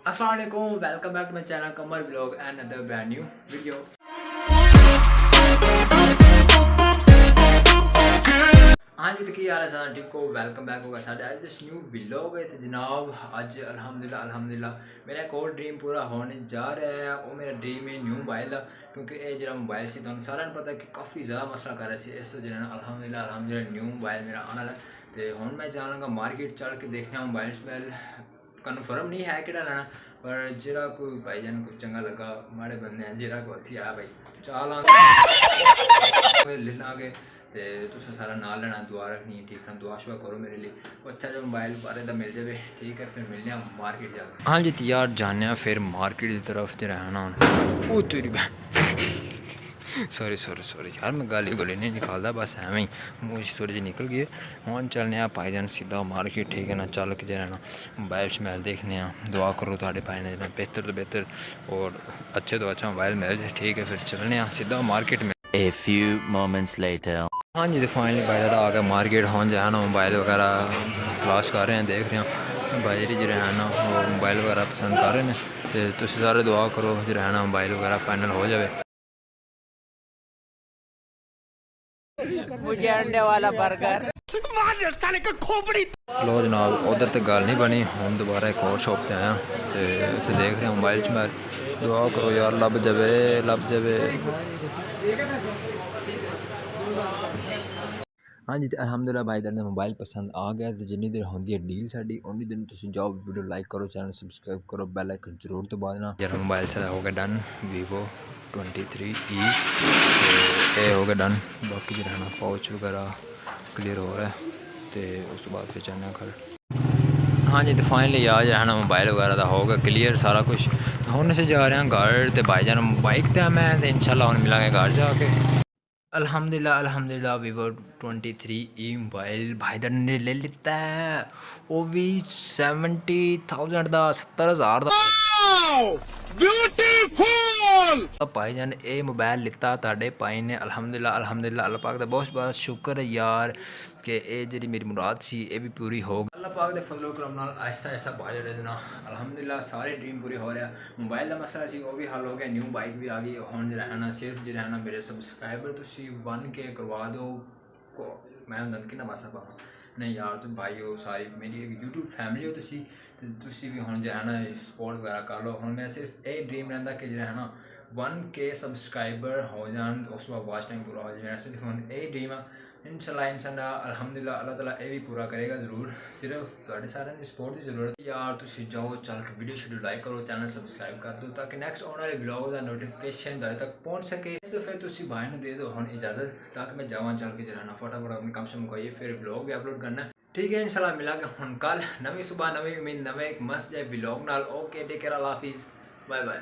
अस्सलाम वालेकुम, welcome back to my channel Qamar vlog and other brand new video. हाँ जी, तो की हाल है सारा ठीक हो? वेलकम बैक होगा साढ़े आज दिस न्यू व्लॉग है। तो जनाब अज अल्हम्दुलिल्लाह मेरा एक और ड्रीम पूरा होने जा रहा है। वो मेरा ड्रीम है न्यू मोबाइल का, क्योंकि ये जो मोबाइल से तुम सारा पता है कि काफ़ी ज़्यादा मसला कर रहा है। इस तो जो अल्हम्दुलिल्लाह न्यू मोबाइल मेरा आने वाला। तो हुण मैं जाना मार्केट चढ़ के देखना मोबाइल कन्फर्म नहीं है कि लेना, पर जरा कोई भाई जान कुछ चंगा लगा माड़े बंदे हैं जरा को हथी आया भाई चाल ले लाँगे। तो सारा नाल लेना, दुआ रखनी है, ठीक है, दुआ शुआ करो मेरे लिए। अच्छा जो मोबाइल बारे का मिल जाए, ठीक है, फिर मिलने मार्केट जाकर। हाँ जी यार जाने फिर मार्केट की तरफ जो रहना वो तेरी सॉरी यार, मैं गाली गोली नहीं निकालता, बस एवं ही मुँह थोड़ी जी निकल गई। हम चलने भाई जान सीधा मार्केट, ठीक है ना। चल के जो ना मोबाइल शमैल देखने, दुआ करो थोड़े भाई ने बेहतर तो बेहतर और अच्छे तो अच्छा मोबाइल मिल जाए, ठीक है। फिर चलने सीधा मार्केट में। A few moments later. हाँ जी, तो फाइनली भाई आ गया मार्केट। हम जो है ना मोबाइल वगैरह तलाश कर रहे हैं, देख रहे हैं भाई जी जो है ना वो मोबाइल वगैरह पसंद कर रहे हैं। तो सारे दुआ करो जो है ना मोबाइल वगैरह फाइनल हो जाए। मुझे अंडे वाला बर्गर लो जनाब, उधर तो गल नहीं बनी। हम दोबारा एक और शॉप पर आया तो इतने देख रहे हैं मोबाइल च मैं दुआ करो यार लभ जाए। हाँ जी, तो अल्हम्दुलिल्लाह भाई ने मोबाइल पसंद आ गया। तो जिन्नी देर होंगी है डील साड़ी उन्नी दिन तुम जाओ, वीडियो लाइक करो, चैनल सबसक्राइब करो, बेल आइकन जरूर दबा देना। जरा मोबाइल से हो गया डन वीवो 23E, ये हो गया डन। बाकी जो रहना पाउच वगैरह क्लियर हो रहा है, तो उस बाद फिर चलना घर। हाँ जी, तो फाइनली यार जो है ना मोबाइल वगैरह का हो गया क्लियर सारा कुछ। हम से जा रहे हैं घर, तो भाई जान बाइक तो मैं इंशाल्लाह हम मिलेंगे घर जाके। अल्हम्दुलिल्लाह वीवो 23E मोबाइल भाई ने ले लिता है, वो भी 70,000 का, 70,000 का। भाई जान ये मोबाइल लिता ताड़े भाई ने। अल्हम्दुलिल्लाह अल्लाह पाक का बहुत बहुत शुक्र है यार कि ये जी मेरी मुराद सी ये भी पूरी हो गई। अल्लाह पाक के फजलो करम नाल आहिस्ता भाई देना। अल्हम्दुलिल्लाह सारे ड्रीम पूरे हो रहा। मोबाइल का मसला सी वो भी हल हो गया, न्यू बाइक भी आ गई। हुण जो रहना सिर्फ जो रहना मेरे सबसक्राइबर तुम 1K करवा दो को मैं कि मसा पावा नहीं यार। तुम भाई हो सारी मेरी एक यूट्यूब फैमिली हो तुसी भी हुण जो है ना सपोर्ट वगैरह कर लो। हुण मेरा सिर्फ यही ड्रीम रहता कि जो है ना 1K सबसक्राइबर हो जान, उस बाद वॉच टाइम पूरा हो जाए। मेरा सिर्फ हुण यही ड्रीम है। इंशाल्लाह अल्हम्दुलिल्लाह अल्लाह ताला ये भी पूरा करेगा ज़रूर। सिर्फ तुहाडे सारिਆਂ ਦੀ सपोर्ट की जरूरत यार। तुसी जाओ चल के वीडियो शेड्यूल लाइक करो, चैनल सबसक्राइब कर दो ताकि नैक्सट आने वाले व्लॉग का नोटिफिकेशन तुहाडे तक पहुँच सके। तो फिर तुसी भाई नूं दे दो हुण इजाज़त, ताकि मैं जावां चल के जरा फटाफट अपने काम से मुकाइए, फिर व्लॉग भी अपलोड करना, ठीक है। इंशाल्लाह मिलांगे हुण कल नवी सुबह नवी उम्मीद नवे एक मस्त व्लॉग नाल। ओके टेक केयर, अल्लाह हाफिज़, बाय बाय।